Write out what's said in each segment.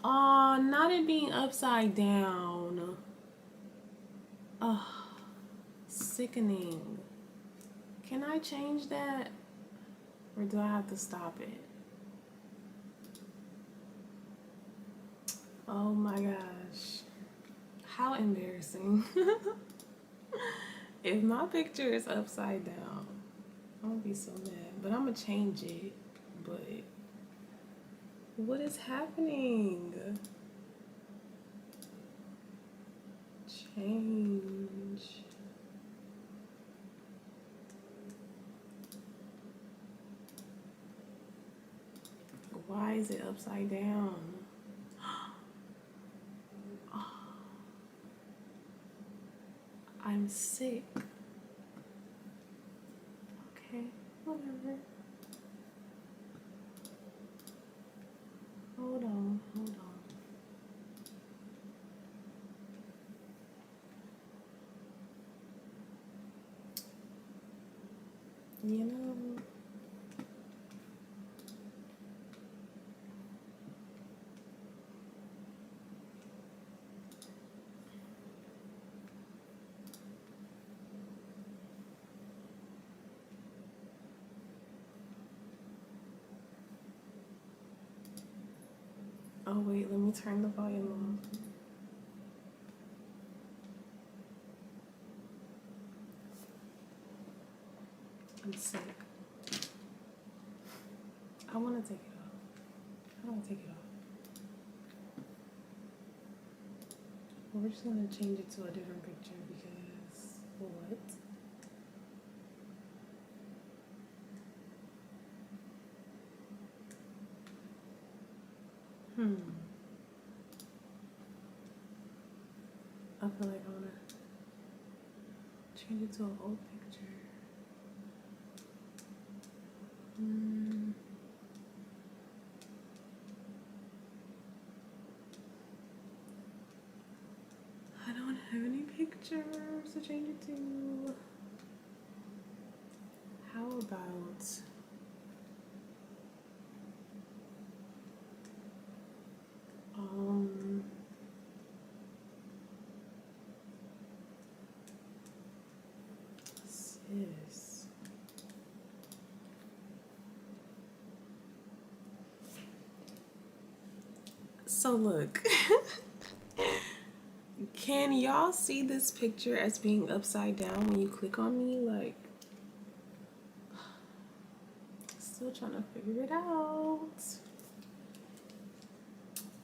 Oh, not it being upside down. Oh, sickening. Can I change that? Or do I have to stop it? Oh my gosh. How embarrassing. If my picture is upside down, I'm gonna be so mad. But I'm gonna change it. But what is happening? Change. Why is it upside down? I'm sick. Okay, whatever. Hold on, hold on. You know, oh wait, let me turn the volume off. I'm sick. I want to take it off. I don't want to take it off. We're just gonna change it to a different picture because what? I feel like I wanna change it to an old picture. I don't have any pictures to change it to. How about sis. So look, can y'all see this picture as being upside down when you click on me? Like, still trying to figure it out.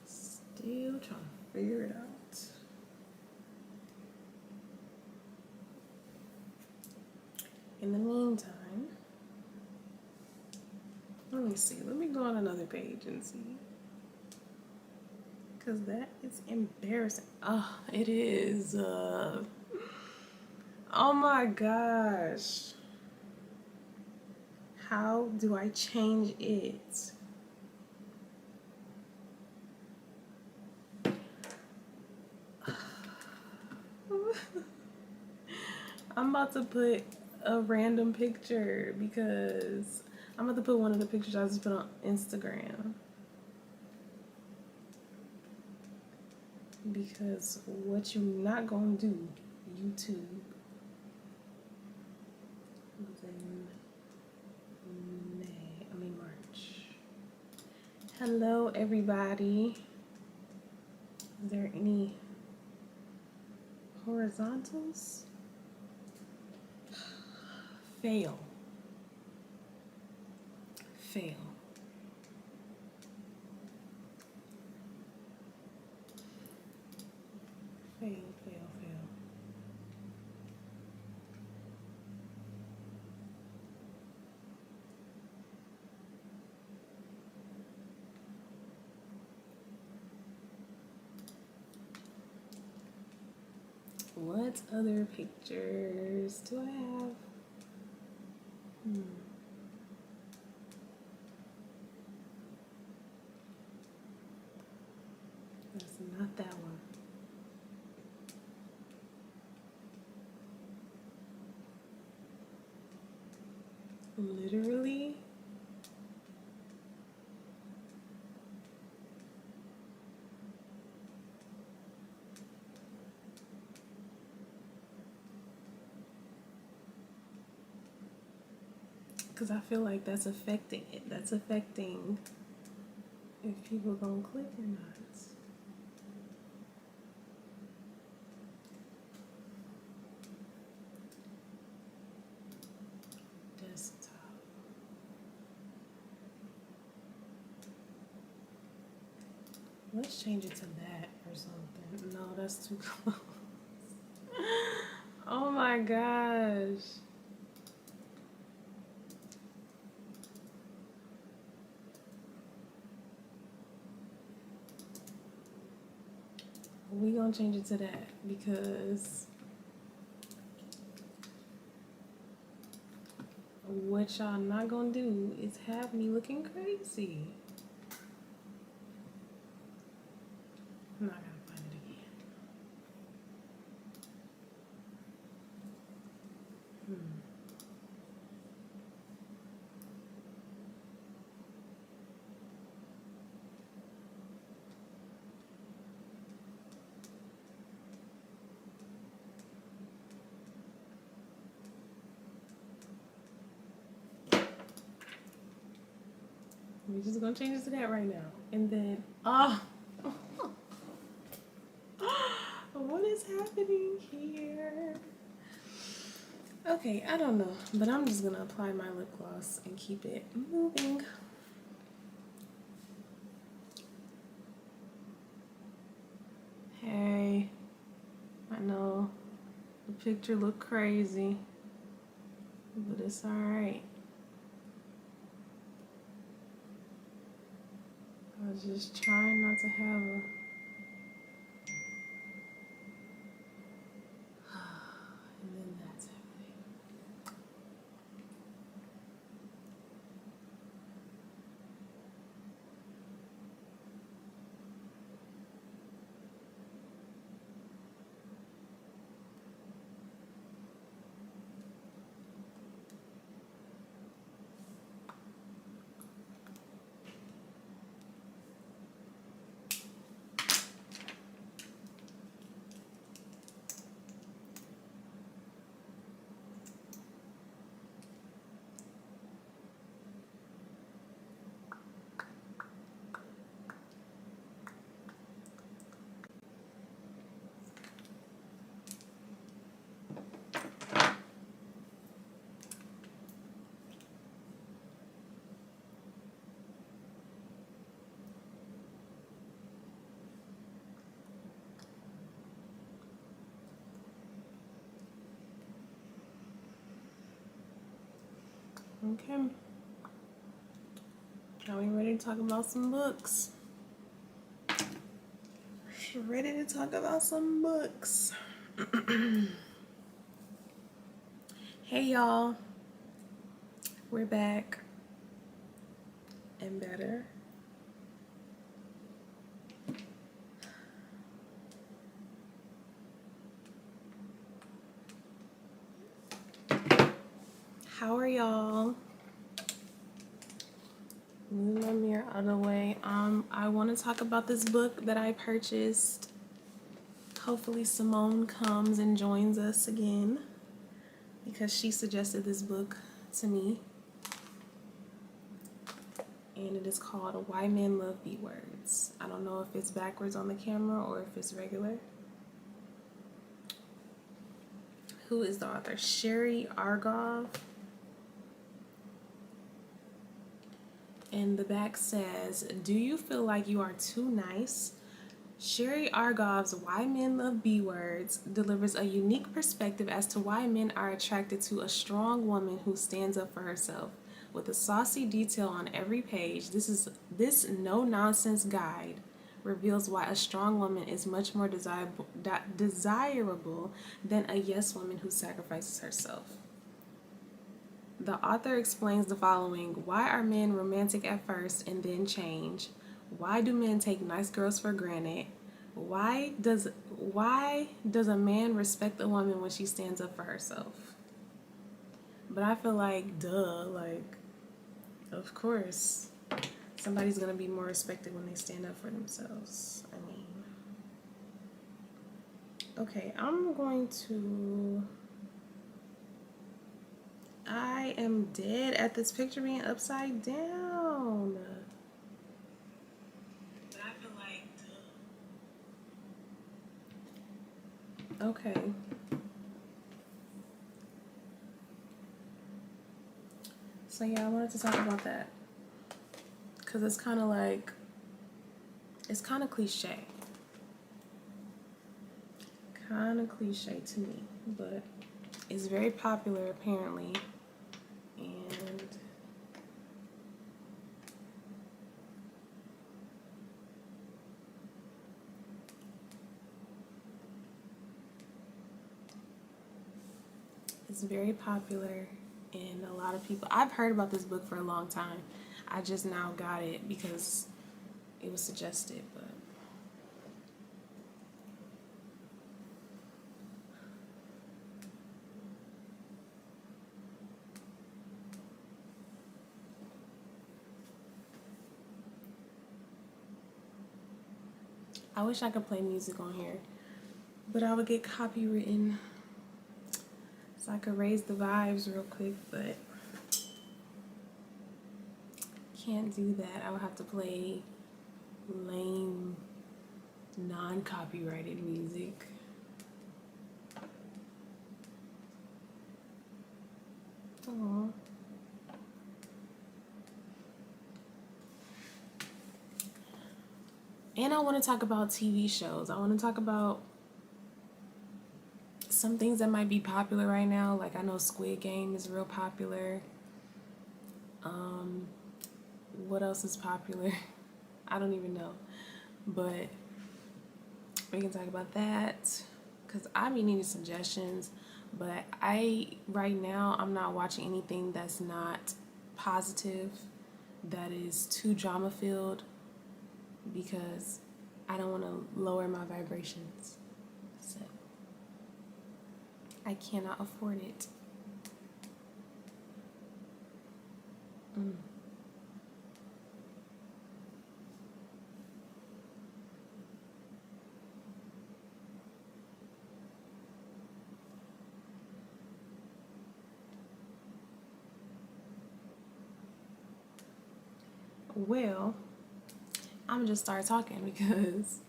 Still trying to figure it out. In the meantime, let me see. Let me go on another page and see. Because that is embarrassing. Oh, it is. Oh my gosh. How do I change it? I'm about to put a random picture because I'm about to put one of the pictures I just put on Instagram. Because what you not gonna do, YouTube. March. Hello, everybody. Is there any horizontals? Fail. Fail. Fail, fail, fail. What other pictures do I have? That's not that one. Literally? Because I feel like that's affecting it. That's affecting if people gonna click or not. Desktop. Let's change it to that or something. No, that's too close. Oh my gosh. We gonna change it to that because what y'all not gonna do is have me looking crazy. I'm not gonna find it again. We're just gonna change it to that right now. And then, what is happening here? Okay, I don't know, but I'm just gonna apply my lip gloss and keep it moving. Hey, I know the picture looked crazy, but it's all right. I was just trying not to have a... and then that's happening. Okay. Are we ready to talk about some books? Ready to talk about some books. Hey y'all. We're back and better. How are y'all? Move my mirror out of the way. I want to talk about this book that I purchased. Hopefully Simone comes and joins us again because she suggested this book to me. And it is called Why Men Love B Words. I don't know if it's backwards on the camera or if it's regular. Who is the author? Sherry Argov. And the back says, do you feel like you are too nice? Sherry Argov's Why Men Love B Words delivers a unique perspective as to why men are attracted to a strong woman who stands up for herself. With a saucy detail on every page, this no-nonsense guide reveals why a strong woman is much more desirable than a yes woman who sacrifices herself. The author explains the following. Why are men romantic at first and then change? Why do men take nice girls for granted? Why does a man respect a woman when she stands up for herself? But I feel like, duh, like, of course, somebody's gonna be more respected when they stand up for themselves. I mean, okay, I'm going to I am dead at this picture being upside down. But I feel like, okay. So yeah, I wanted to talk about that. Because it's kind of like, it's kind of cliche. Kind of cliche to me. But it's very popular apparently. And it's very popular, and a lot of people, I've heard about this book for a long time. I just now got it because it was suggested, but I wish I could play music on here, but I would get copywritten. So I could raise the vibes real quick, but can't do that. I would have to play lame, non-copyrighted music. Aww. And I want to talk about TV shows. I want to talk about some things that might be popular right now. Like I know Squid Game is real popular. What else is popular? I don't even know. But we can talk about that because I be needing suggestions. But right now, I'm not watching anything that's not positive, that is too drama filled, because I don't want to lower my vibrations. So I cannot afford it. Well, I'm gonna just start talking because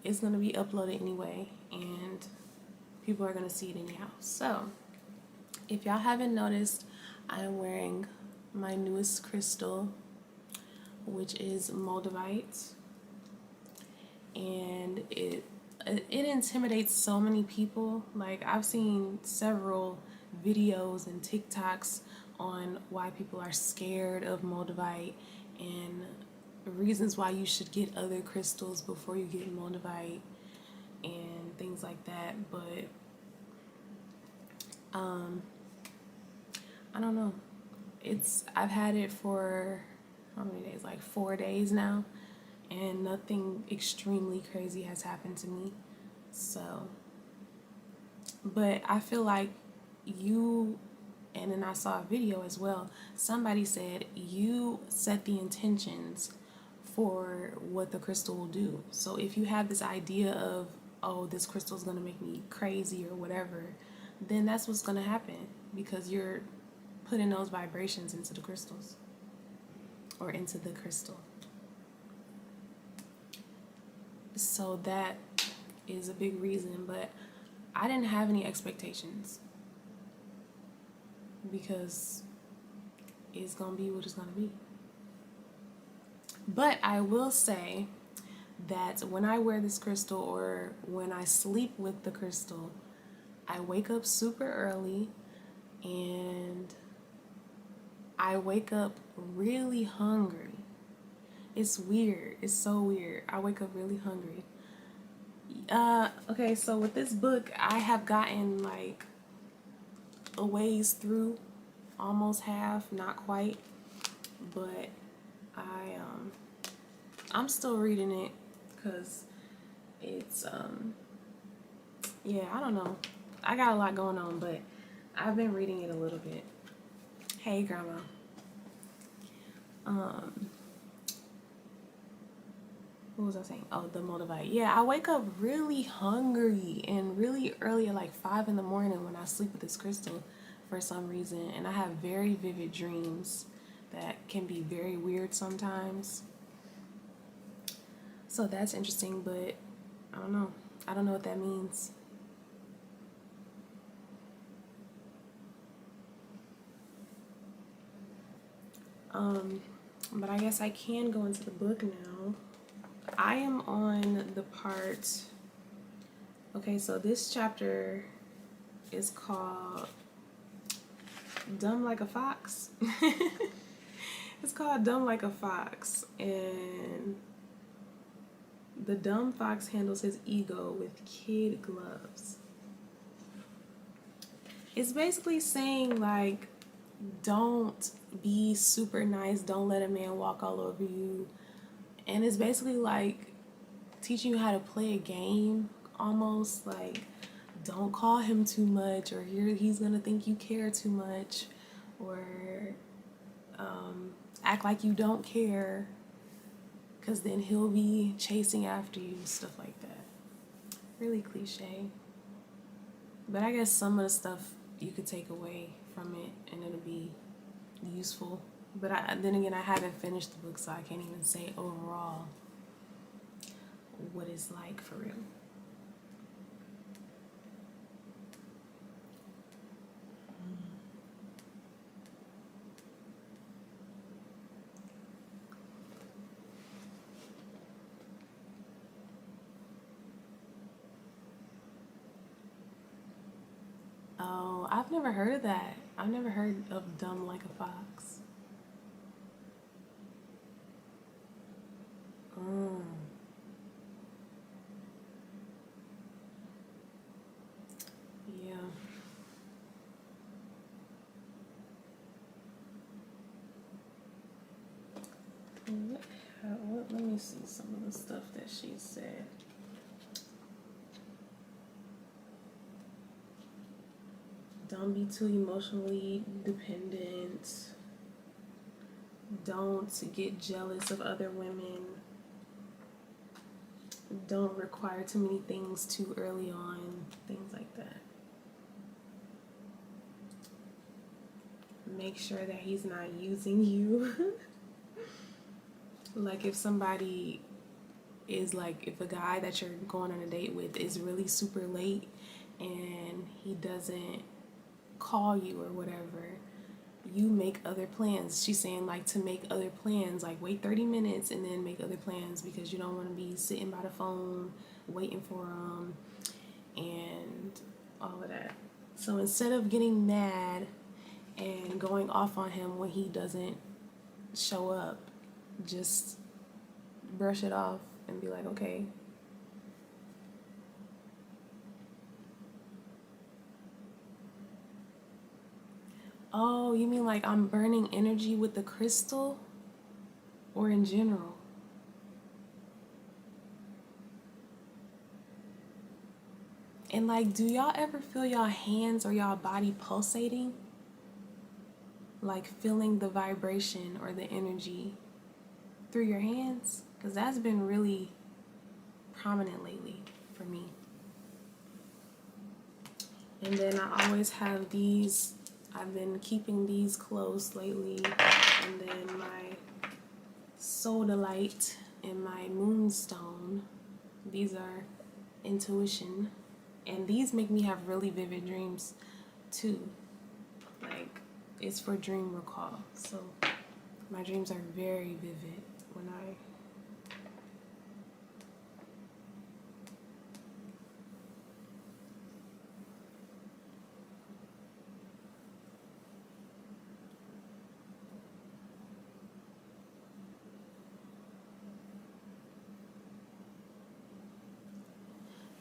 it's gonna be uploaded anyway, and people are gonna see it anyhow. So, if y'all haven't noticed, I am wearing my newest crystal, which is moldavite, and it intimidates so many people. Like I've seen several videos and TikToks on why people are scared of moldavite and reasons why you should get other crystals before you get moldavite and things like that. But I don't know. I've had it for how many days? Like 4 days now, and nothing extremely crazy has happened to me. So, but I feel like and then I saw a video as well. Somebody said you set the intentions for what the crystal will do. So if you have this idea of, oh, this crystal is going to make me crazy or whatever, then that's what's going to happen, because you're putting those vibrations into the crystals or into the crystal. So that is a big reason, but I didn't have any expectations because it's gonna be what it's gonna be. But I will say that when I wear this crystal or when I sleep with the crystal, I wake up super early, and I wake up really hungry. It's weird. It's so weird. I wake up really hungry. Okay, so with this book, I have gotten like a ways through, almost half, not quite, but I'm still reading it because it's yeah, I don't know. I got a lot going on, but I've been reading it a little bit. Hey, Grandma. What was I saying? Oh, the moldavite. Yeah, I wake up really hungry and really early at like 5 in the morning when I sleep with this crystal for some reason, and I have very vivid dreams that can be very weird sometimes. So that's interesting, but I don't know. I don't know what that means. But I guess I can go into the book now. I am on the part. Okay, so this chapter is called Dumb Like a Fox. It's called Dumb Like a Fox, and the dumb fox handles his ego with kid gloves. It's basically saying, like, don't be super nice, don't let a man walk all over you. And it's basically like teaching you how to play a game, almost like don't call him too much, or he's gonna think you care too much, or act like you don't care, because then he'll be chasing after you, stuff like that. Really cliche. But I guess some of the stuff you could take away from it and it'll be useful. But then again, I haven't finished the book, so I can't even say overall what it's like for real. Oh, I've never heard of that. I've never heard of Dumb Like a Fox. Yeah. Let me see some of the stuff that she said. Don't be too emotionally dependent. Don't get jealous of other women. Don't require too many things too early on. Things like that. Make sure that he's not using you. Like if somebody is like, if a guy that you're going on a date with is really super late and he doesn't call you or whatever, you make other plans. She's saying like to make other plans, like wait 30 minutes and then make other plans, because you don't want to be sitting by the phone waiting for him and all of that. So instead of getting mad and going off on him when he doesn't show up, just brush it off and be like, okay. Oh, you mean like I'm burning energy with the crystal? Or in general? And like, do y'all ever feel y'all hands or y'all body pulsating? Like feeling the vibration or the energy through your hands? Because that's been really prominent lately for me. And then I always have these. I've been keeping these close lately. And then my soda light and my moonstone. These are intuition. And these make me have really vivid dreams too. Like, it's for dream recall. So my dreams are very vivid when I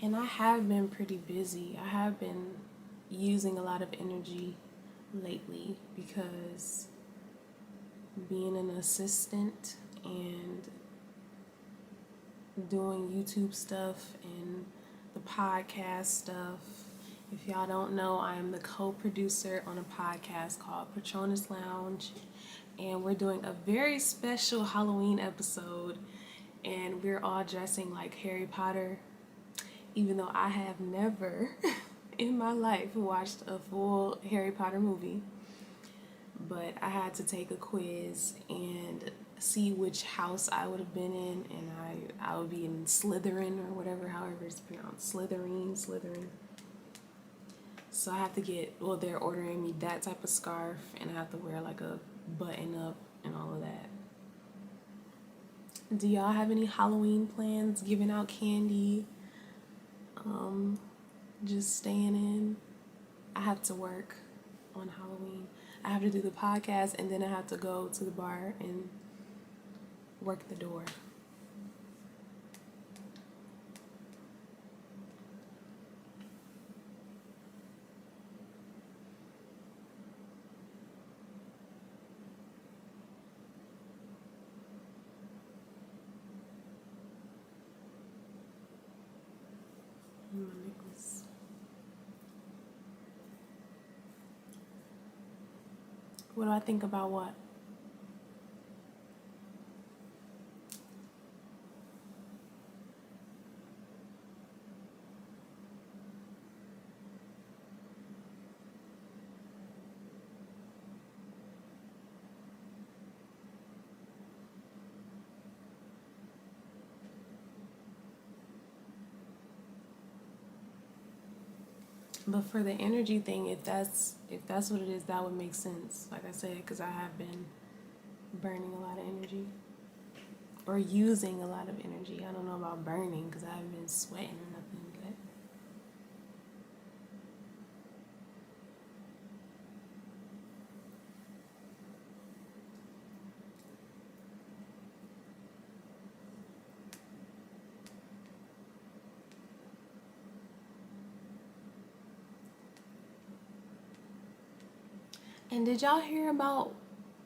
And I have been pretty busy. I have been using a lot of energy lately because being an assistant and doing YouTube stuff and the podcast stuff. If y'all don't know, I am the co-producer on a podcast called Patronus Lounge, and we're doing a very special Halloween episode, and we're all dressing like Harry Potter, even though I have never in my life watched a full Harry Potter movie, but I had to take a quiz and see which house I would have been in, and I would be in Slytherin or whatever, however it's pronounced, Slytherin. So I have to get, well, they're ordering me that type of scarf, and I have to wear like a button up and all of that. Do y'all have any Halloween plans? Giving out candy? Just staying in? I have to work on Halloween. I have to do the podcast, and then I have to go to the bar and work the door. My necklace. What do I think about what? But for the energy thing, if that's what it is, that would make sense. Like I said, because I have been burning a lot of energy or using a lot of energy. I don't know about burning because I haven't been sweating or nothing. And did y'all hear about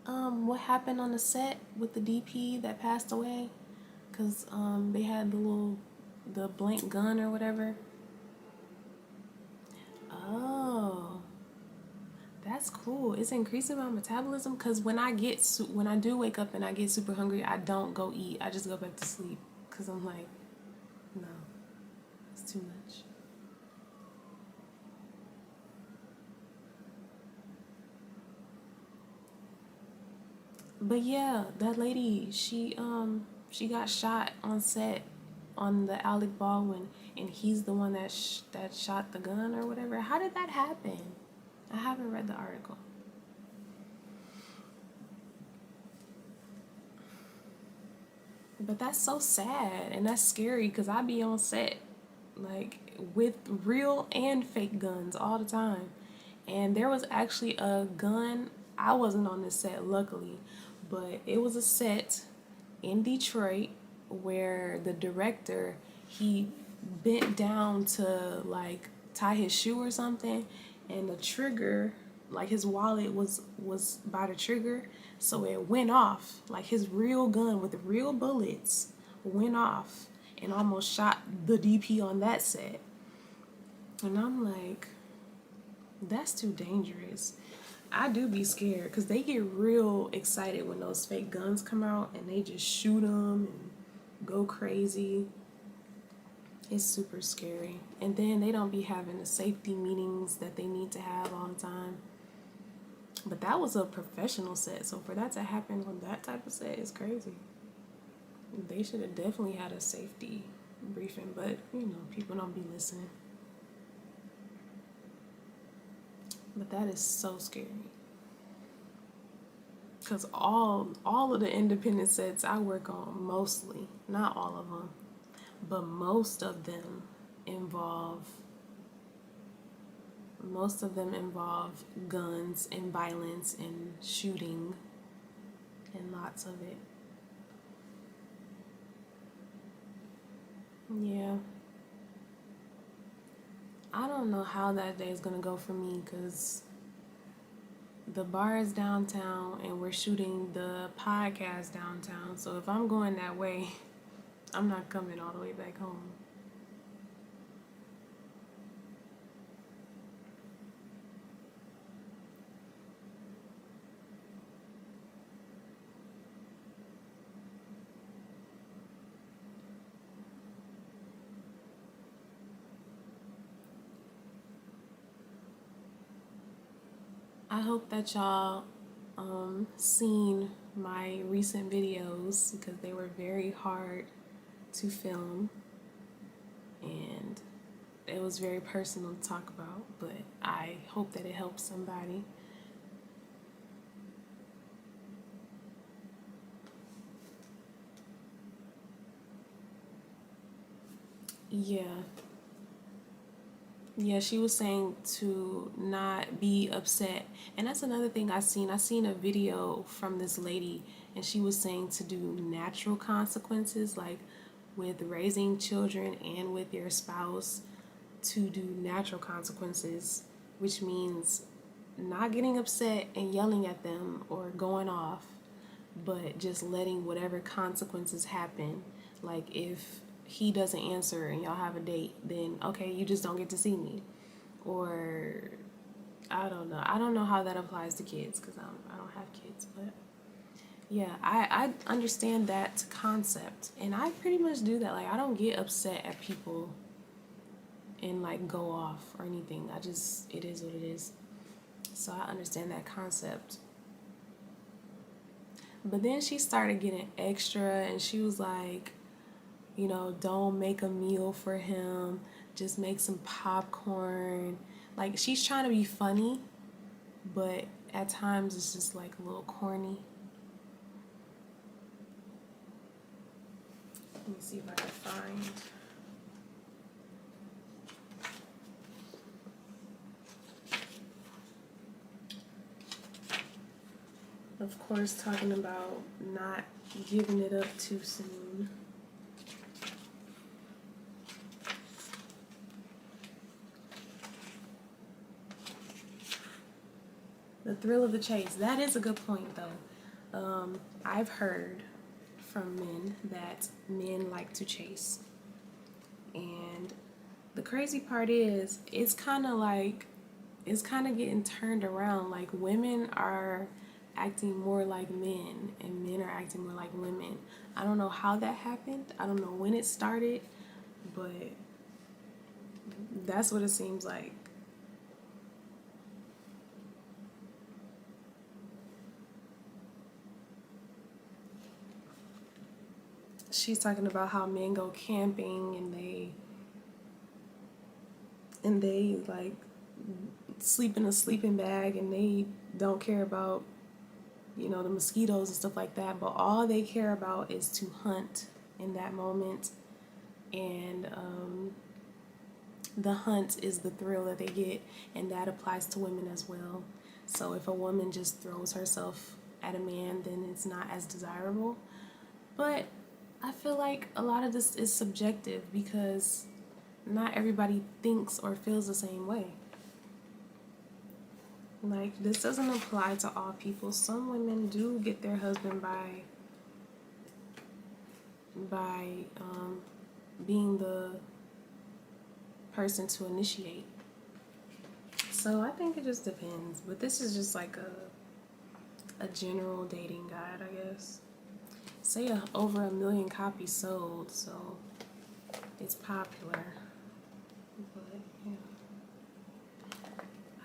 what happened on the set with the DP that passed away? Because they had the blank gun or whatever. Oh, that's cool. It's increasing my metabolism because when I do wake up and I get super hungry, I don't go eat. I just go back to sleep because I'm like, no, it's too much. But yeah, that lady, she got shot on set on the Alec Baldwin, and he's the one that shot the gun or whatever. How did that happen? I haven't read the article. But that's so sad and that's scary because I be on set like with real and fake guns all the time. And there was actually a gun. I wasn't on this set, luckily, but it was a set in Detroit where the director, he bent down to like tie his shoe or something, and the trigger, like his wallet was by the trigger, so it went off. Like his real gun with real bullets went off and almost shot the DP on that set. And I'm like, that's too dangerous. I do be scared because they get real excited when those fake guns come out and they just shoot them and go crazy. It's super scary. And then they don't be having the safety meetings that they need to have all the time. But that was a professional set, so for that to happen on that type of set is crazy. They should have definitely had a safety briefing, but people don't be listening. But that is so scary. Because all of the independent sets I work on, mostly, not all of them, but most of them involve guns and violence and shooting and lots of it. Yeah. I don't know how that day is going to go for me because the bar is downtown and we're shooting the podcast downtown. So if I'm going that way, I'm not coming all the way back home. I hope that y'all seen my recent videos because they were very hard to film and it was very personal to talk about, but I hope that it helps somebody. Yeah. Yeah, she was saying to not be upset. And that's another thing I seen. I seen a video from this lady and she was saying to do natural consequences, like with raising children and with your spouse, to do natural consequences, which means not getting upset and yelling at them or going off, but just letting whatever consequences happen. Like if he doesn't answer and y'all have a date, then okay, you just don't get to see me. Or I don't know. I don't know how that applies to kids because I don't have kids, but yeah, I understand that concept and I pretty much do that. Like I don't get upset at people and like go off or anything. I just, it is what it is. So I understand that concept. But then she started getting extra and she was like, you know, don't make a meal for him, just make some popcorn. Like she's trying to be funny, but at times it's just like a little corny. Let me see if I can find. Of course, talking about not giving it up too soon. The thrill of the chase. That is a good point, though. I've heard from men that men like to chase. And the crazy part is, it's kind of getting turned around. Like, women are acting more like men, and men are acting more like women. I don't know how that happened. I don't know when it started, but that's what it seems like. She's talking about how men go camping and they like sleep in a sleeping bag and they don't care about, you know, the mosquitoes and stuff like that, but all they care about is to hunt in that moment. And the hunt is the thrill that they get, and that applies to women as well. So if a woman just throws herself at a man, then it's not as desirable. But I feel like a lot of this is subjective because not everybody thinks or feels the same way. Like, this doesn't apply to all people. Some women do get their husband by being the person to initiate. So I think it just depends. But this is just like a general dating guide, I guess. Say over 1 million copies sold, so it's popular. But yeah.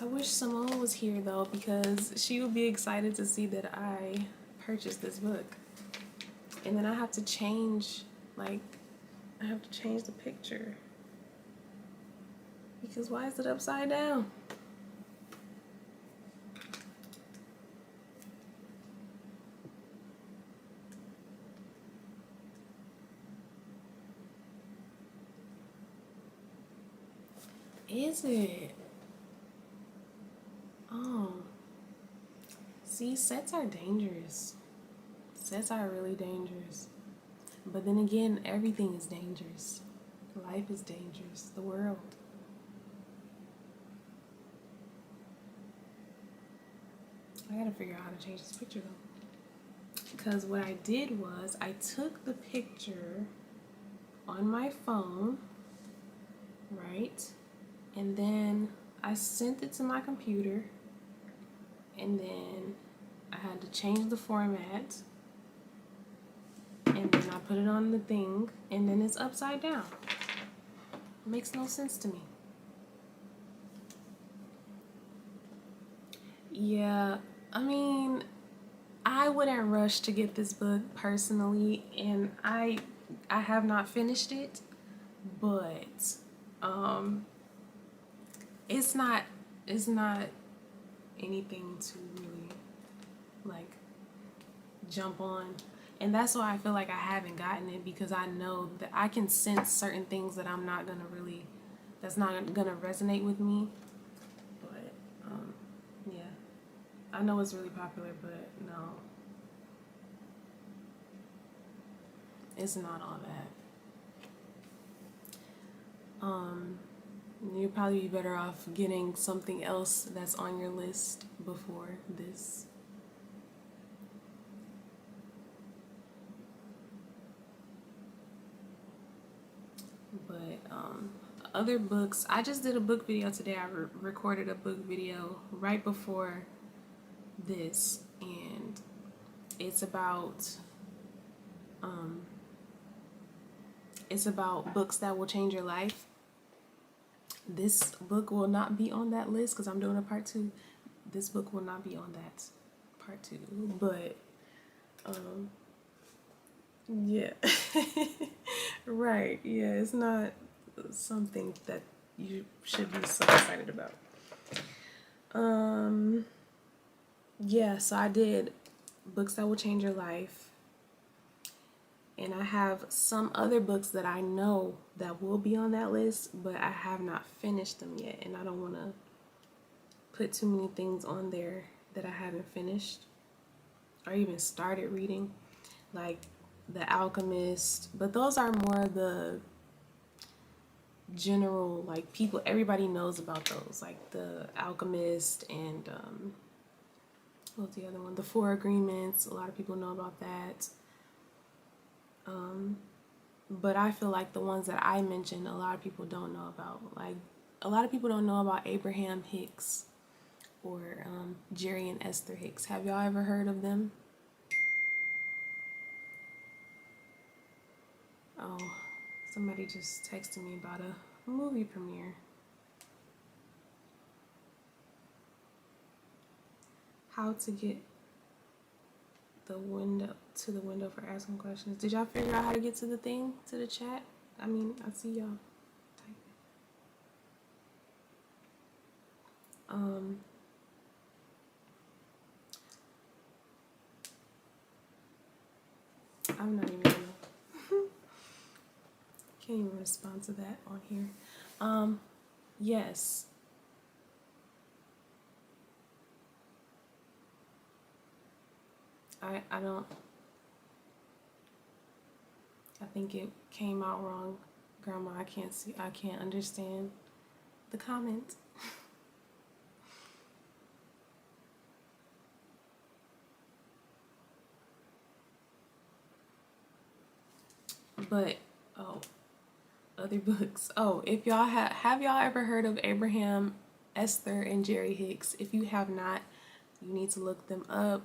I wish Simone was here though, because she would be excited to see that I purchased this book. And then I have to change, like, I have to change the picture. Because why is it upside down? Is it? Oh. See, sets are dangerous. Sets are really dangerous. But then again, everything is dangerous. Life is dangerous. The world. I gotta figure out how to change this picture though. Because what I did was I took the picture on my phone, right? And then I sent it to my computer. And then I had to change the format. And then I put it on the thing. And then it's upside down. It makes no sense to me. Yeah, I mean, I wouldn't rush to get this book personally, and I have not finished it, but um it's not it's not anything to really like jump on. And that's why I feel like I haven't gotten it, because I know that I can sense certain things that I'm not gonna really, that's not gonna resonate with me. But yeah, I know it's really popular, but no, it's not all that. You'd probably be better off getting something else that's on your list before this. But other books, I just did a book video today. I recorded a book video right before this, and it's about books that will change your life. This book will not be on that list because I'm doing a part 2. This book will not be on that part 2, but yeah. Right, yeah, it's not something that you should be so excited about. Yeah, so I did books that will change your life, and I have some other books that I know that will be on that list, but I have not finished them yet, and I don't want to put too many things on there that I haven't finished or even started reading, like The Alchemist. But those are more the general, like, people, everybody knows about those, like The Alchemist and what's the other one, The Four Agreements. A lot of people know about that. But I feel like the ones that I mentioned, a lot of people don't know about. Like, a lot of people don't know about Abraham Hicks or Jerry and Esther Hicks. Have y'all ever heard of them? Oh, somebody just texted me about a movie premiere. How to get the window for asking questions. Did y'all figure out how to get to the thing, to the chat? I mean, I see y'all typing. I'm not even gonna can't even respond to that on here. Yes. I don't, I think it came out wrong, Grandma. I can't understand the comment. But oh, other books. Oh, if y'all have y'all ever heard of Abraham, Esther, and Jerry Hicks? If you have not, you need to look them up.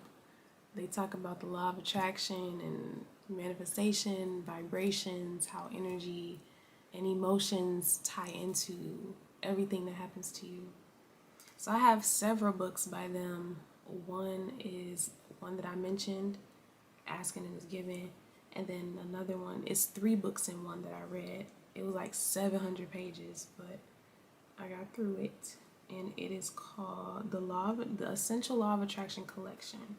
They talk about the law of attraction and manifestation, vibrations, how energy and emotions tie into everything that happens to you. So I have several books by them. One is one that I mentioned, Asking and is Given. And then another one is 3 books in one that I read. It was like 700 pages, but I got through it. And it is called The Essential Law of Attraction Collection.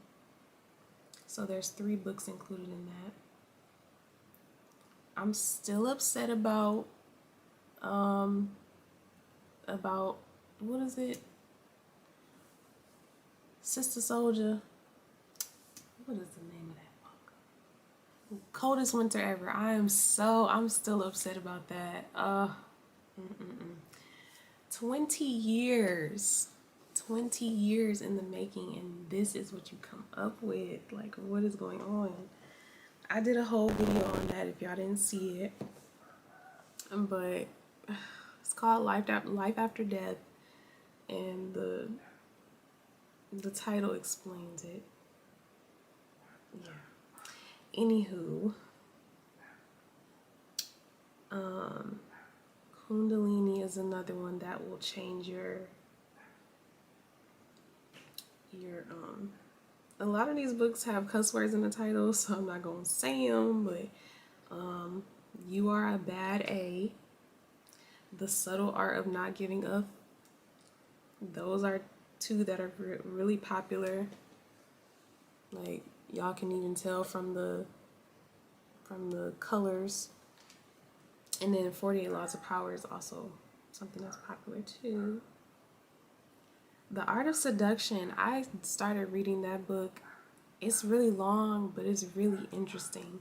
So there's 3 books included in that. I'm still upset about what is it? Sister Soldier. What is the name of that book? Coldest Winter Ever. I'm still upset about that. 20 years. 20 years in the making, and this is what you come up with. Like, what is going on? I did a whole video on that if y'all didn't see it. But it's called Life After Death, and the title explains it. Yeah. Anywho, Kundalini is another one that will change your your a lot of these books have cuss words in the title, so I'm not gonna say them, but You Are a Bad A, The Subtle Art of Not Giving Up. Those are two that are really popular. Like, y'all can even tell from the colors. And then 48 Laws of Power is also something that's popular too. The Art of Seduction, I started reading that book. It's really long, but it's really interesting.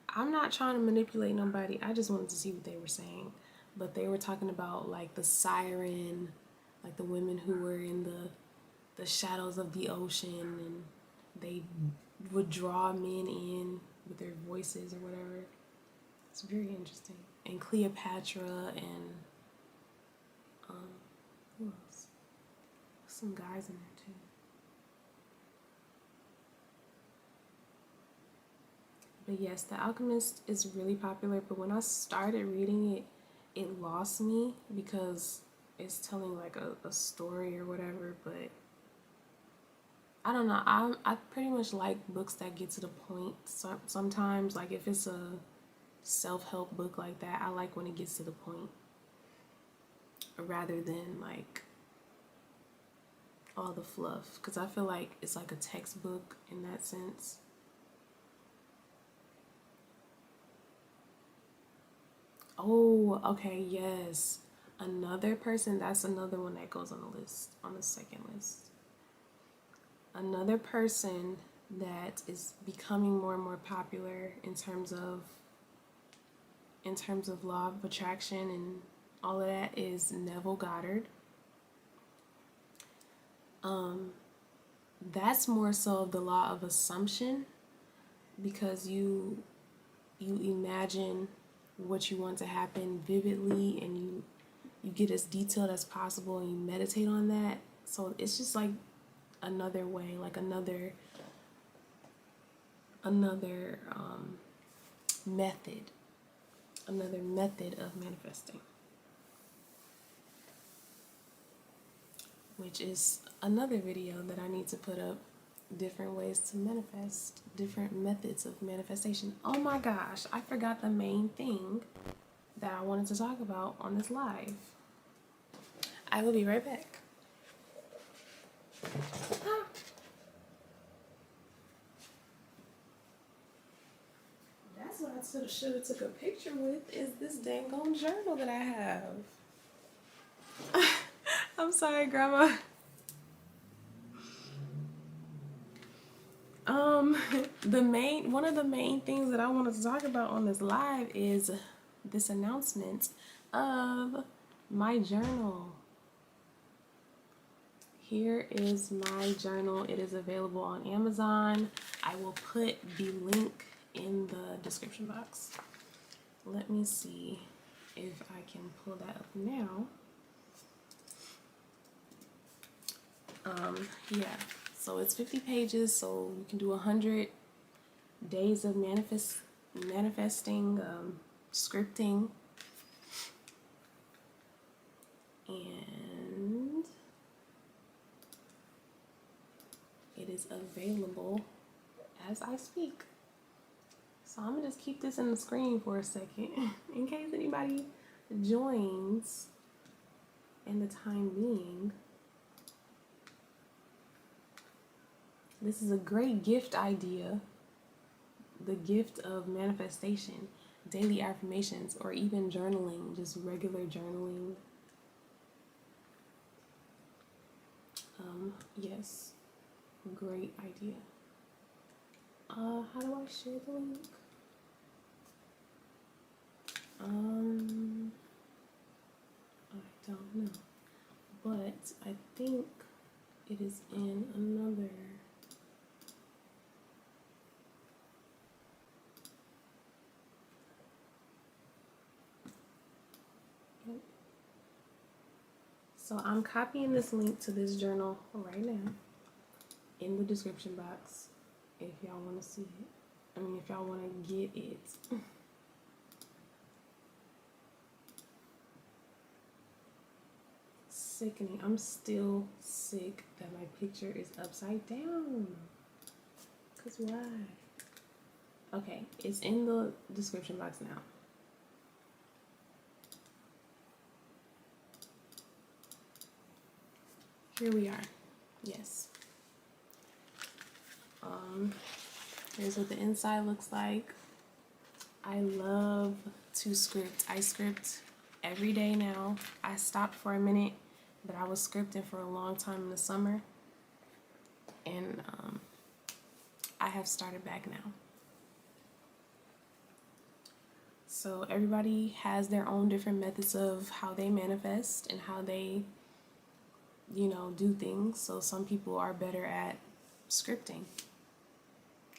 I'm not trying to manipulate nobody. I just wanted to see what they were saying. But they were talking about like the siren, like the women who were in the shadows of the ocean, and they would draw men in with their voices or whatever. It's very interesting. And Cleopatra and who else? Some guys in there too. But yes, The Alchemist is really popular, but when I started reading it, it lost me because it's telling like a story or whatever, but I don't know. I pretty much like books that get to the point. Sometimes, like if it's a self-help book like that, I like when it gets to the point rather than like all the fluff, because I feel like it's like a textbook in that sense. Oh, okay, yes. Another person, that's another one that goes on the list, on the second list. Another person that is becoming more and more popular in terms of law of attraction and all of that is Neville Goddard. That's more so of the law of assumption, because you imagine what you want to happen vividly, and you get as detailed as possible, and you meditate on that. So it's just like another way, like another method of manifesting, which is another video that I need to put up. Different ways to manifest, different methods of manifestation. Oh my gosh, I forgot the main thing that I wanted to talk about on this live. I will be right back. That's what I should have took a picture with, is this dang on journal that I have. I'm sorry, Grandma. One of the main things that I wanted to talk about on this live is this announcement of my journal. Here is my journal. It is available on Amazon. I will put the link in the description box. Let me see if I can pull that up now. Yeah, so it's 50 pages, so you can do 100 days of manifesting, scripting, and it is available as I speak. So I'm gonna just keep this in the screen for a second in case anybody joins in the time being. This is a great gift idea. The gift of manifestation, daily affirmations, or even journaling, just regular journaling. Yes, great idea. How do I share the link? I don't know, but I think it is in another. So I'm copying this link to this journal right now in the description box if y'all want to see it. I mean, if y'all want to get it. sickening. I'm still sick that my picture is upside down. Cause why? Okay, it's in the description box now. Here we are. Yes. Here's what the inside looks like. I love to script. I script every day now. I stopped for a minute, but I was scripting for a long time in the summer. And I have started back now. So everybody has their own different methods of how they manifest and how they, you know, do things. So some people are better at scripting.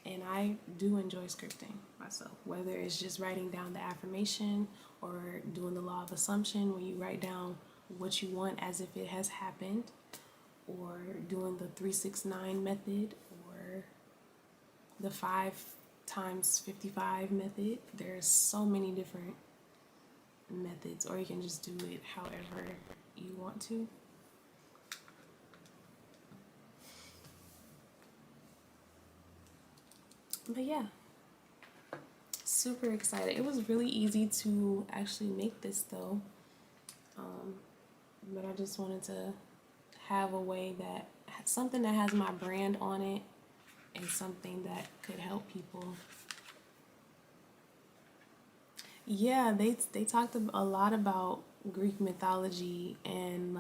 And I do enjoy scripting myself, whether it's just writing down the affirmation or doing the law of assumption where you write down what you want as if it has happened, or doing the 369 method or the 5 times 55 method. There's so many different methods, or you can just do it however you want to. But yeah, super excited. It was really easy to actually make this though, but I just wanted to have a way that, something that has my brand on it and something that could help people. Yeah, they talked a lot about Greek mythology and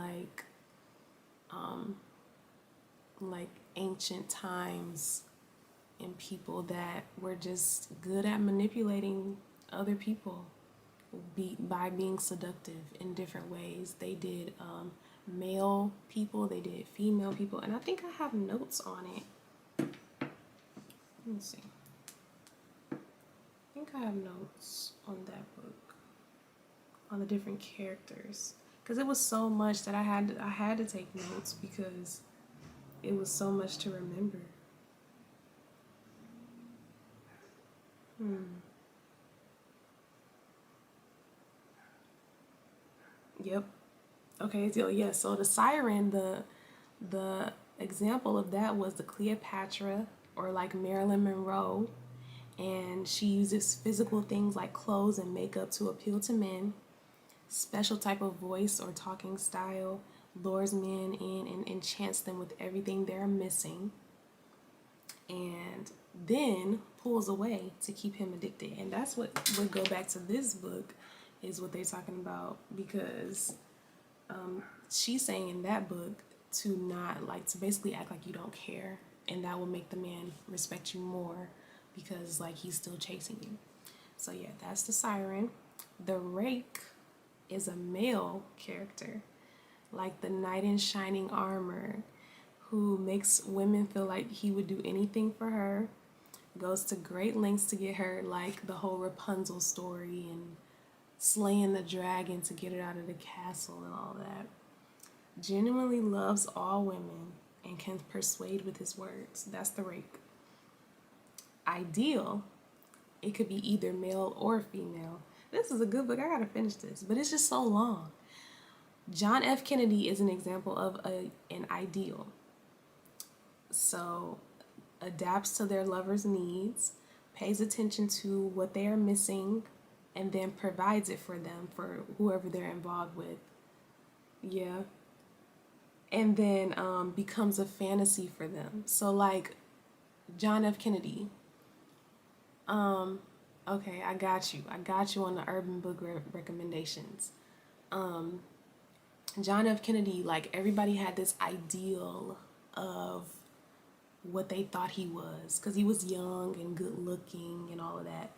like ancient times, and people that were just good at manipulating other people by being seductive in different ways. They did male people, they did female people, and I think I have notes on it. Let me see. I think I have notes on that book, on the different characters, because it was so much that I had to take notes because it was so much to remember. Yep. Okay, so yeah, so the siren, the example of that was the Cleopatra, or like Marilyn Monroe, and she uses physical things like clothes and makeup to appeal to men. Special type of voice or talking style lures men in and enchants them with everything they're missing, and then pulls away to keep him addicted. And that's what would go back to this book, is what they're talking about, because she's saying in that book to not, like, to basically act like you don't care, and that will make the man respect you more because, like, he's still chasing you. So yeah, that's the siren. The rake is a male character, like the knight in shining armor, who makes women feel like he would do anything for her, goes to great lengths to get her, like the whole Rapunzel story and slaying the dragon to get it out of the castle and all that. Genuinely loves all women and can persuade with his words. That's the rake. Ideal, it could be either male or female. This is a good book. I gotta finish this, but it's just so long. John F. Kennedy is an example of an ideal. So, adapts to their lover's needs, pays attention to what they are missing, and then provides it for them, for whoever they're involved with. Yeah. And then becomes a fantasy for them. So, like, John F. Kennedy. Okay, I got you. I got you on the urban book recommendations. John F. Kennedy, like, everybody had this ideal of what they thought he was, because he was young and good looking and all of that.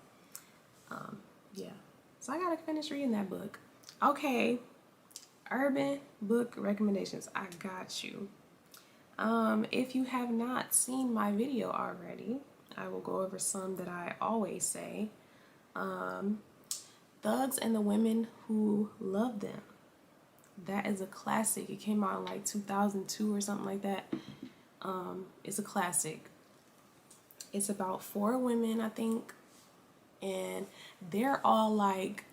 Yeah. So I gotta finish reading that book. Okay. Urban book recommendations. I got you. If you have not seen my video already, I will go over some that I always say. Thugs and the Women Who Love Them. That is a classic. It came out in like 2002 or something like that. It's a classic. It's about 4 women, I think, and they're all like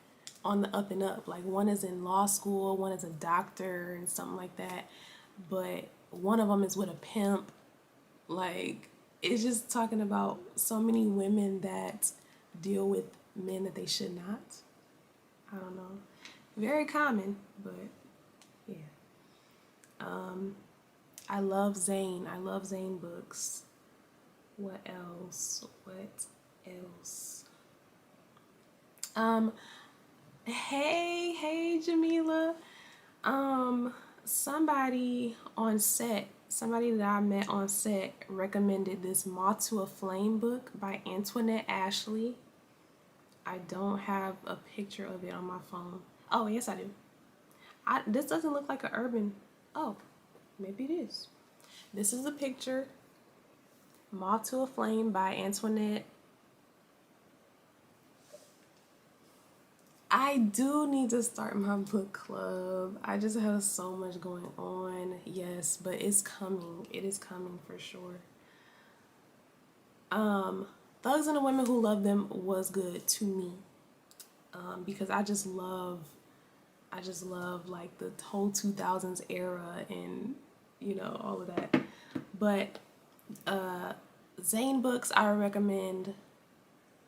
on the up and up. Like one is in law school, one is a doctor and something like that. But one of them is with a pimp. Like it's just talking about so many women that deal with men that they should not. I don't know. Very common, but yeah. I love Zane. I love Zane books. What else? What else? Hey Jamila. Somebody on set, somebody that I met on set recommended this Moth to a Flame book by Antoinette Ashley. I don't have a picture of it on my phone. Oh, yes I do. This doesn't look like an urban. Oh, maybe it is. This is a picture. Moth to a Flame by Antoinette. I do need to start my book club. I just have so much going on. Yes, but it's coming. It is coming for sure. Thugs and the Women Who Love Them was good to me. Because I just love like the whole 2000s era and you know all of that. But Zane books I recommend.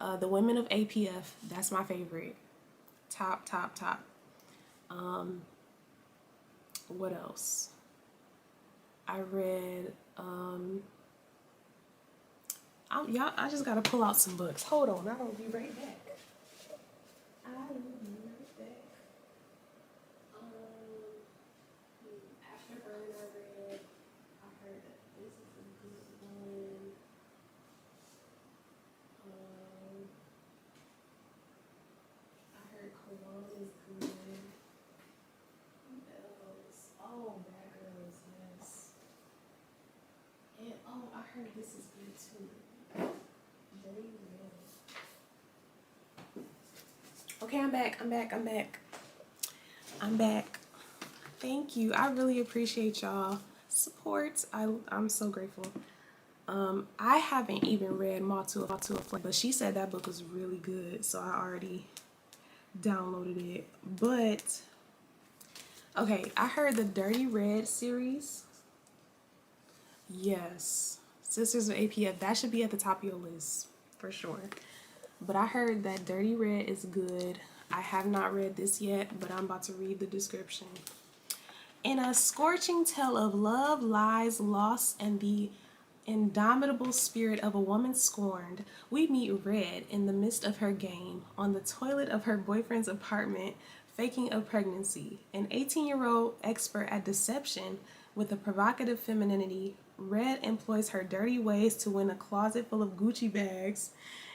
The Women of APF, that's my favorite. Top. What else? I read I just gotta pull out some books. Hold on, I will be right back. Afterburn I read. I heard that this is a good one. I heard Cologne is good. What else? Oh, Bad Girls, yes. And oh, I heard this is good too. Very real. Okay, I'm back. Thank you. I really appreciate y'all support. I'm so grateful. I haven't even read Moth to a Flame, but she said that book was really good, so I already downloaded it. But okay, I heard the Dirty Red series. Yes, Sisters of APF, that should be at the top of your list for sure. But I heard that Dirty Red is good. I have not read this yet, but I'm about to read the description. In a scorching tale of love, lies, loss, and the indomitable spirit of a woman scorned, we meet Red in the midst of her game, on the toilet of her boyfriend's apartment, faking a pregnancy. An 18-year-old expert at deception with a provocative femininity, Red employs her dirty ways to win a closet full of Gucci bags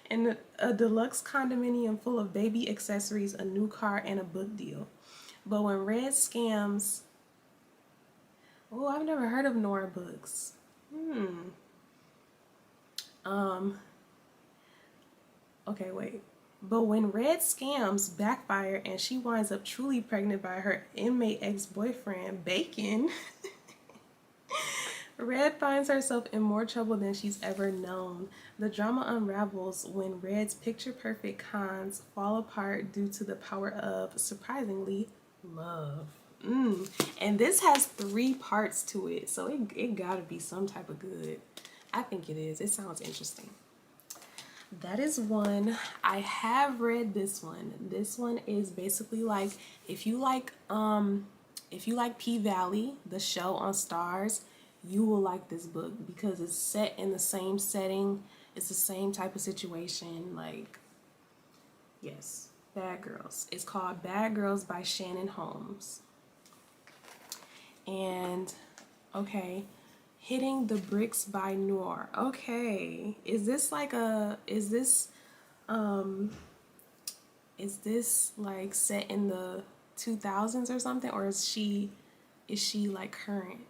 and a deluxe condominium full of baby accessories, a new car, and a book deal. But when Red scams... Oh, I've never heard of Nora books. Okay, wait. But when Red scams backfire and she winds up truly pregnant by her inmate ex-boyfriend, Bacon, Red finds herself in more trouble than she's ever known. The drama unravels when Red's picture-perfect cons fall apart due to the power of, surprisingly, love. And this has 3 parts to it, so it gotta be some type of good. I think it is. It sounds interesting. That is one. I have read this one. This one is basically like if you like P-Valley, the show on Stars, you will like this book because it's set in the same setting. It's the same type of situation. Like, yes, Bad Girls. It's called Bad Girls by Shannon Holmes. And okay, Hitting the Bricks by Noor. Okay, is this like set in the 2000s or something, or is she like current?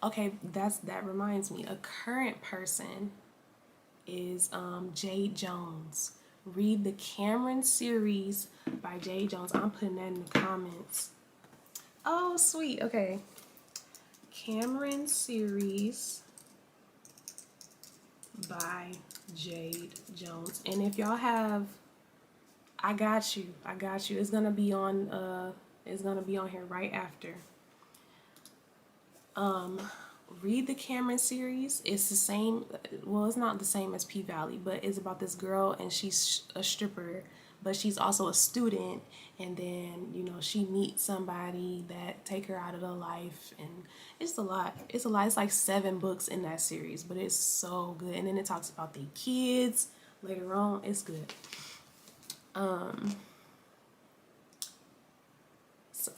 Okay, that reminds me. A current person is Jade Jones. Read the Cameron series by Jade Jones. I'm putting that in the comments. Oh, sweet. Okay. Cameron series by Jade Jones. And if y'all have, I got you. I got you. It's gonna be on. It's gonna be on here right after. Read the Cameron series. It's the same. Well, it's not the same as P Valley, but it's about this girl and she's a stripper, but she's also a student. And then she meets somebody that take her out of the life, and it's a lot. It's a lot. It's like 7 books in that series, but it's so good. And then it talks about the kids later on. It's good.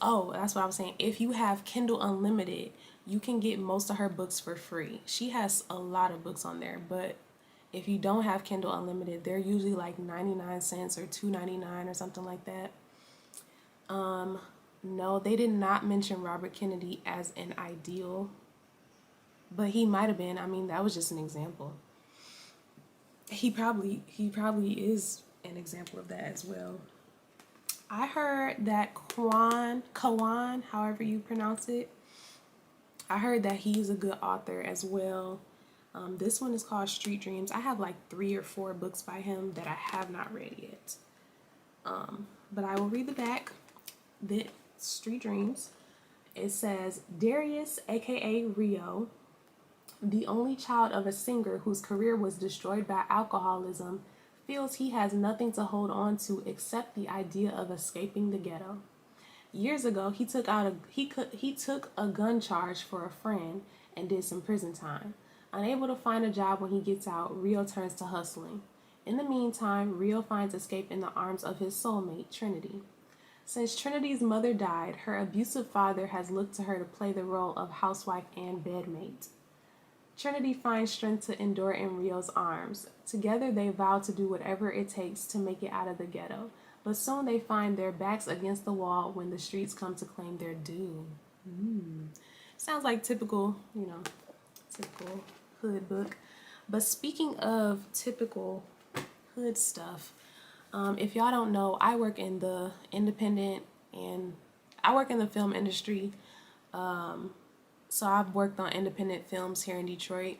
Oh, that's what I was saying. If you have Kindle Unlimited, you can get most of her books for free. She has a lot of books on there, but if you don't have Kindle Unlimited, they're usually like 99 cents or $2.99 or something like that. No, they did not mention Robert Kennedy as an ideal, but he might have been. I mean, that was just an example. He probably is an example of that as well. I heard that Kawan, however you pronounce it, I heard that he's a good author as well. This one is called Street Dreams. I have like 3 or 4 books by him that I have not read yet. But I will read the back. The Street Dreams. It says, Darius, aka Rio, the only child of a singer whose career was destroyed by alcoholism, feels he has nothing to hold on to except the idea of escaping the ghetto. Years ago, he took a gun charge for a friend and did some prison time. Unable to find a job when he gets out, Rio turns to hustling. In the meantime, Rio finds escape in the arms of his soulmate, Trinity. Since Trinity's mother died, her abusive father has looked to her to play the role of housewife and bedmate. Trinity finds strength to endure in Rio's arms. Together, they vow to do whatever it takes to make it out of the ghetto. But soon they find their backs against the wall when the streets come to claim their due. Sounds like typical hood book. But speaking of typical hood stuff, if y'all don't know, I work in the film industry. So I've worked on independent films here in Detroit,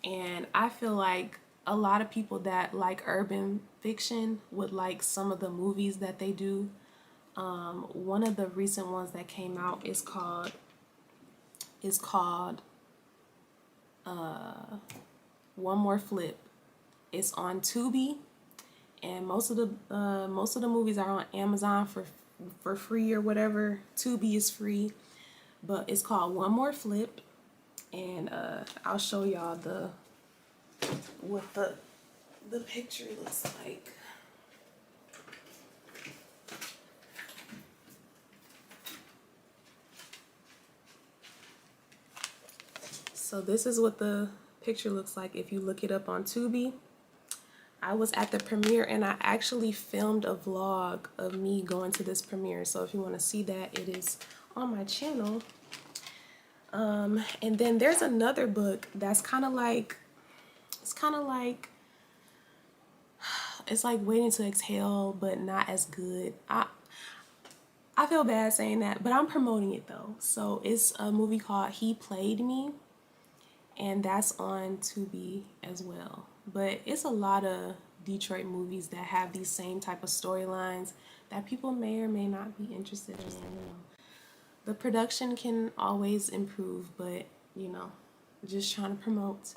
and I feel like a lot of people that like urban fiction would like some of the movies that they do. One of the recent ones that came out is called One More Flip. It's on Tubi, and most of the movies are on Amazon for free or whatever. Tubi is free. But it's called One More Flip, and I'll show y'all what the picture looks like. So this is what the picture looks like if you look it up on Tubi. I was at the premiere, and I actually filmed a vlog of me going to this premiere. So if you want to see that, it is on my channel. And then there's another book that's kind of like Waiting to Exhale, but not as good. I feel bad saying that, but I'm promoting it though. So it's a movie called He Played Me, and that's on Tubi as well. But it's a lot of Detroit movies that have these same type of storylines that people may or may not be interested in. The production can always improve, but just trying to promote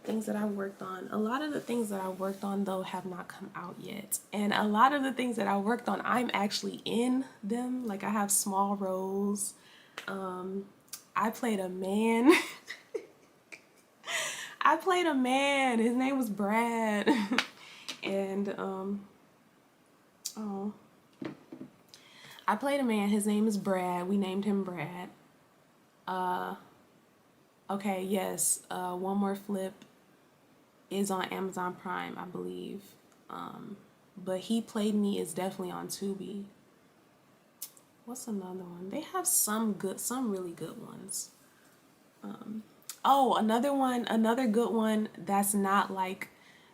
things that I've worked on. A lot of the things that I worked on though have not come out yet, and a lot of the things that I worked on, I'm actually in them. Like I have small roles. I played a man. I played a man. His name was Brad, and I played a man. His name is Brad. We named him Brad. Okay, yes. One More Flip is on Amazon Prime, I believe. But He Played Me is definitely on Tubi. What's another one? They have some really good ones. Another good one that's not like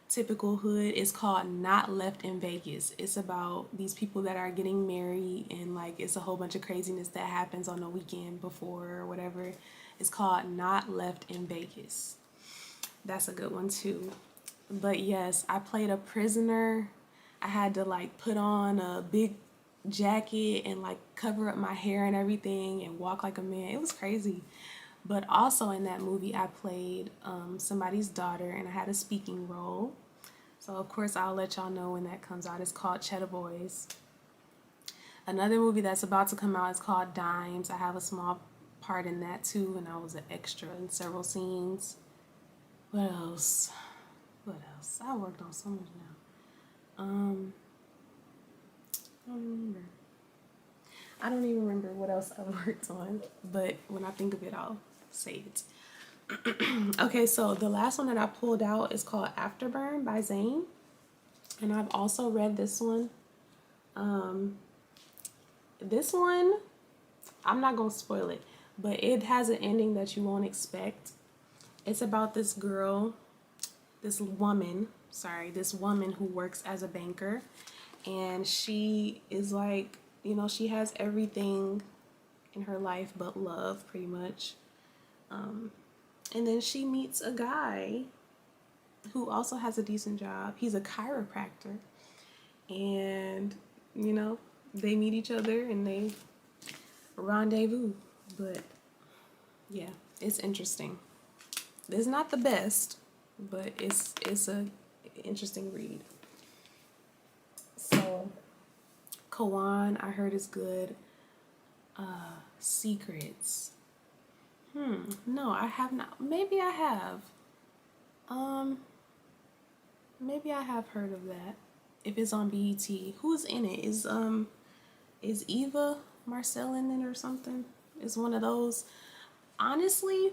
typical hood is called Not Left in Vegas. It's about these people that are getting married, and like it's a whole bunch of craziness that happens on the weekend before or whatever. It's called Not Left in Vegas. That's a good one too. But yes, I played a prisoner. I had to like put on a big jacket and like cover up my hair and everything and walk like a man. It was crazy. But also in that movie, I played somebody's daughter and I had a speaking role. So of course I'll let y'all know when that comes out. It's called Cheddar Boys. Another movie that's about to come out is called Dimes. I have a small part in that too, and I was an extra in several scenes. What else? What else? I worked on so much now. I don't remember. I don't even remember what else I worked on, but when I think of it, I'll say it. Okay, so the last one that I pulled out is called Afterburn by Zane, and I've also read this one. This one, I'm not gonna spoil it, but it has an ending that you won't expect. It's about this woman who works as a banker, and she is like, you know, she has everything in her life but love, pretty much. And then she meets a guy who also has a decent job. He's a chiropractor, and you know, they meet each other and they rendezvous. But yeah, it's interesting. It's not the best, but it's a interesting read. So Kawan, I heard is good. Secrets. No, I have not. Maybe I have. Maybe I have heard of that. If it's on BET, who's in it? Is Eva Marcel in it or something? It's one of those. Honestly,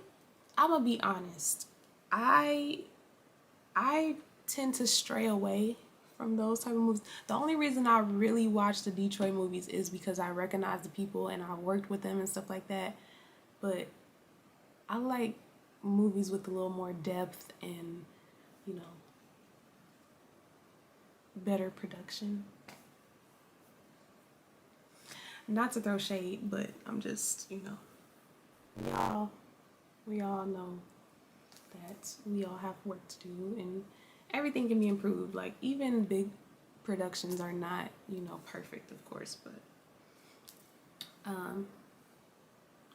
I'm gonna be honest. I tend to stray away from those type of movies. The only reason I really watch the Detroit movies is because I recognize the people and I worked with them and stuff like that. But I like movies with a little more depth and, you know, better production. Not to throw shade, but I'm just, you know, we all know that we all have work to do and everything can be improved. Like, even big productions are not, you know, perfect, of course, but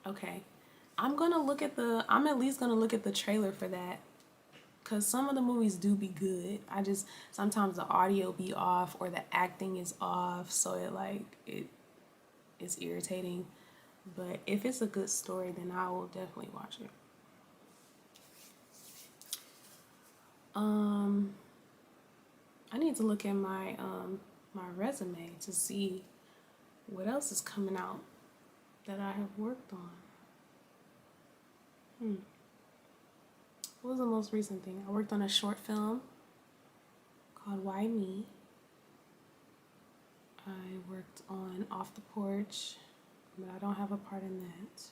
okay. I'm at least gonna look at the trailer for that, because some of the movies do be good. Sometimes the audio be off or the acting is off, so it's irritating. But if it's a good story, then I will definitely watch it. I need to look at my my resume to see what else is coming out that I have worked on. What was the most recent thing? I worked on a short film called Why Me. I worked on Off the Porch, but I don't have a part in that.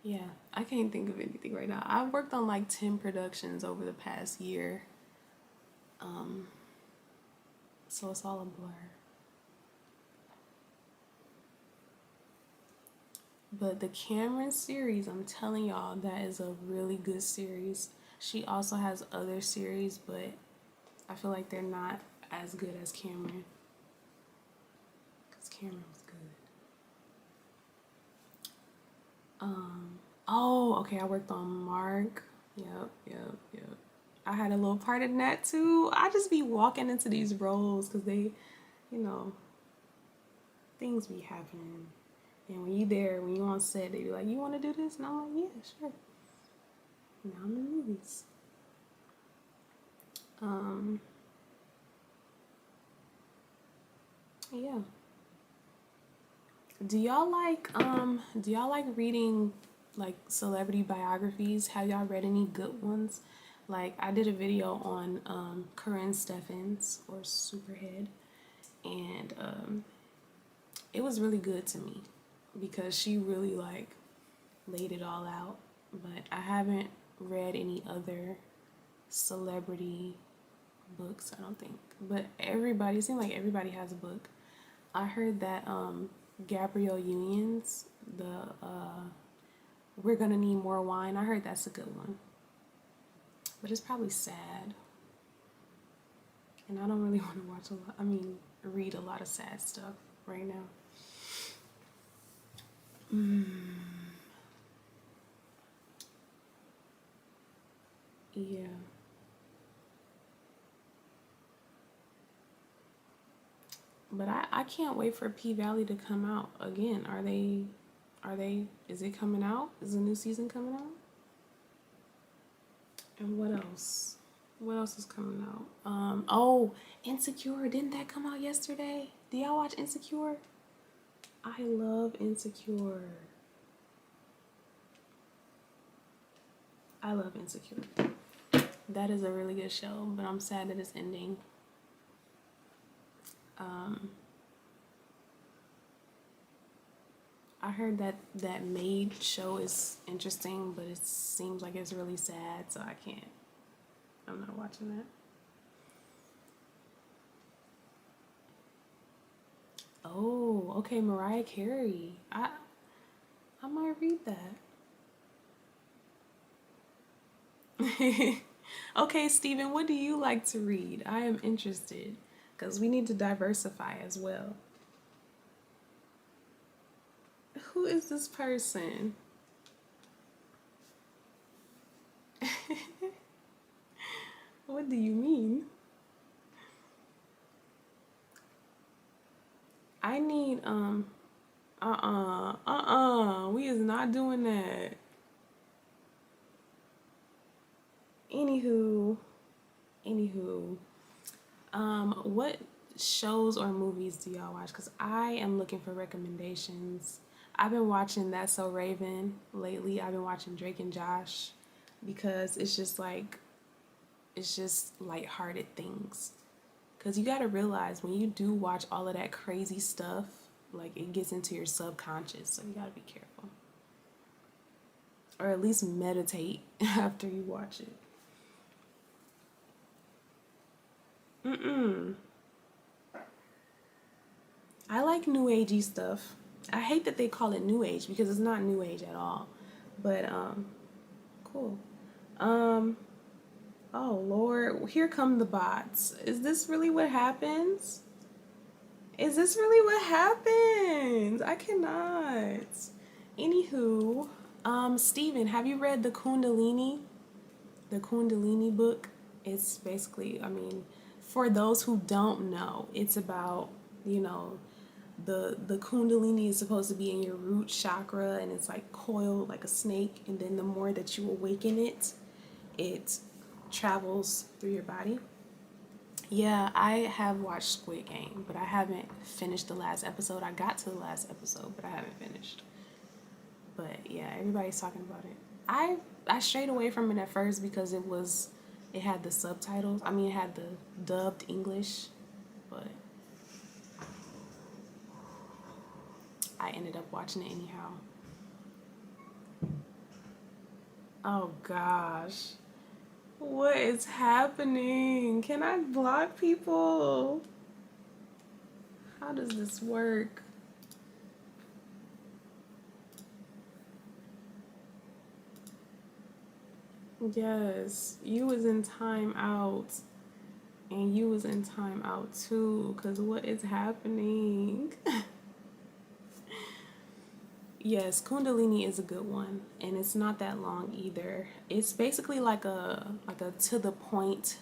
Yeah, I can't think of anything right now. I've worked on like 10 productions over the past year. So it's all a blur. But the Cameron series, I'm telling y'all, that is a really good series. She also has other series, but I feel like they're not as good as Cameron. Because Cameron was good. Oh, okay, I worked on Mark. Yep. I had a little part in that too. I just be walking into these roles because they, you know, things be happening. And when you on set, they be like, you want to do this? And I'm like, yeah, sure. Now I'm in movies. Yeah. Do y'all like reading like celebrity biographies? Have y'all read any good ones? Like, I did a video on Corinne Steffens, or Superhead, and it was really good to me because she really like laid it all out. But I haven't read any other celebrity books, I don't think. But it seems like everybody has a book. I heard that Gabrielle Union's, the We're Gonna Need More Wine. I heard that's a good one. But it's probably sad. And I don't really want to watch a lot, read a lot of sad stuff right now. Yeah. But I can't wait for P Valley to come out again. Is it coming out? Is a new season coming out? And what else? What else is coming out? Oh, Insecure. Didn't that come out yesterday? Do y'all watch Insecure? I love Insecure. I love Insecure. That is a really good show, but I'm sad that it's ending. I heard that Maid show is interesting, but it seems like it's really sad, so I'm not watching that. Oh, okay, Mariah Carey. I might read that. Okay, Steven, what do you like to read? I am interested, because we need to diversify as well. Who is this person? What do you mean? I need, we is not doing that. Anywho, what shows or movies do y'all watch? Because I am looking for recommendations. I've been watching That's So Raven lately. I've been watching Drake and Josh because it's just lighthearted things. Because you got to realize when you do watch all of that crazy stuff, like it gets into your subconscious, so you got to be careful. Or at least meditate after you watch it. I like new agey stuff. I hate that they call it new age because it's not new age at all. But cool. Oh Lord, here come the bots. Is this really what happens? Is this really what happens? I cannot. Anywho, Steven, have you read the Kundalini? The Kundalini book? It's basically, for those who don't know, it's about, the Kundalini is supposed to be in your root chakra, and it's like coiled like a snake, and then the more that you awaken it, it travels through your body. Yeah, I have watched Squid Game, but I haven't finished the last episode. I got to the last episode, but I haven't finished. But yeah, everybody's talking about it. I strayed away from it at first because it had the subtitles. It had the dubbed English, but I ended up watching it anyhow. Oh gosh. What is happening? Can I block people? How does this work? Yes, you was in timeout, and you was in timeout too, because what is happening? Yes, Kundalini is a good one, and it's not that long either. It's basically like a to the point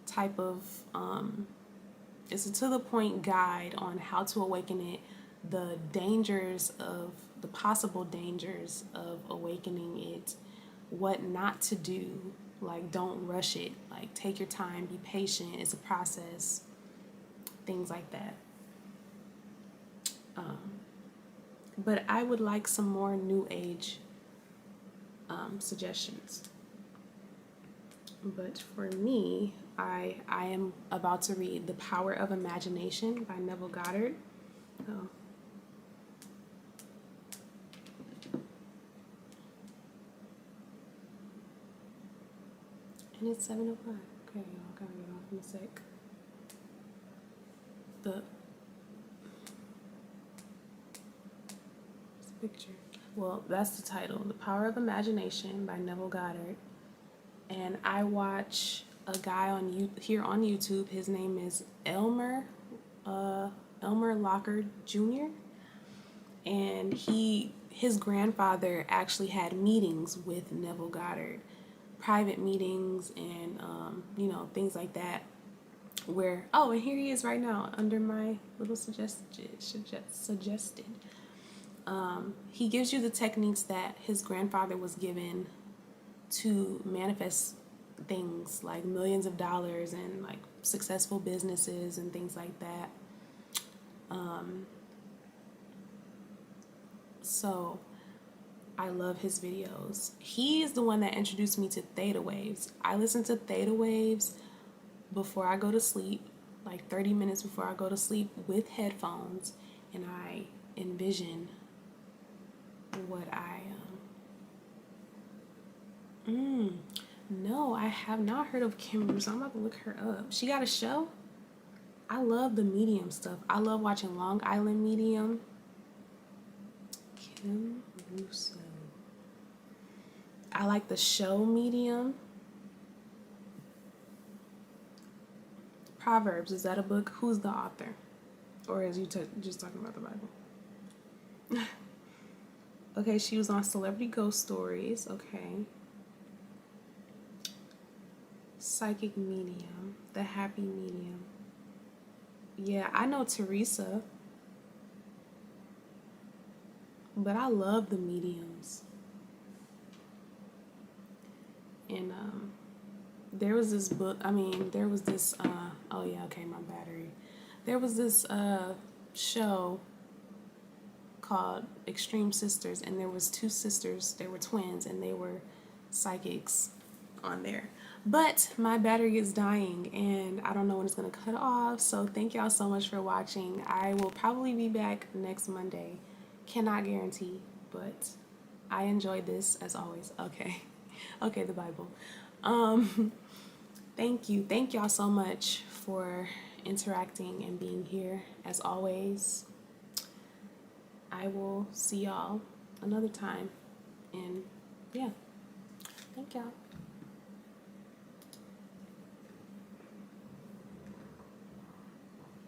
type of it's a to the point guide on how to awaken it, the possible dangers of awakening it, what not to do, like don't rush it, like take your time, be patient, it's a process, things like that. But I would like some more new age suggestions. But for me, I am about to read The Power of Imagination by Neville Goddard. Oh. And it's 7:05. Okay, y'all gotta get off in a sec. Picture. Well, that's the title, The Power of Imagination by Neville Goddard. And I watch a guy here on YouTube. His name is Elmer Locker Jr. And his grandfather actually had meetings with Neville Goddard, private meetings, and things like that. Where and here he is right now under my little suggested. He gives you the techniques that his grandfather was given to manifest things like millions of dollars and like successful businesses and things like that. So I love his videos. He is the one that introduced me to theta waves. I listen to theta waves before I go to sleep, like 30 minutes before I go to sleep with headphones, and I envision what no, I have not heard of Kim Bruce. I'm about to look her up. She got a show? I love the medium stuff. I love watching Long Island Medium. Kim Russo. I like the show Medium. Proverbs, is that a book? Who's the author? Or is you just talking about the Bible? Okay, she was on Celebrity Ghost Stories. Okay. Psychic Medium. The Happy Medium. Yeah, I know Teresa. But I love the mediums. And there was this book, there was this, my battery. There was this show called Extreme Sisters, and there was two sisters, they were twins, and they were psychics on there. But my battery is dying, and I don't know when it's going to cut off, so thank y'all so much for watching. I will probably be back next Monday. Cannot guarantee, but I enjoyed this as always. Okay, the Bible. Thank y'all so much for interacting and being here as always. I will see y'all another time, and yeah, thank y'all.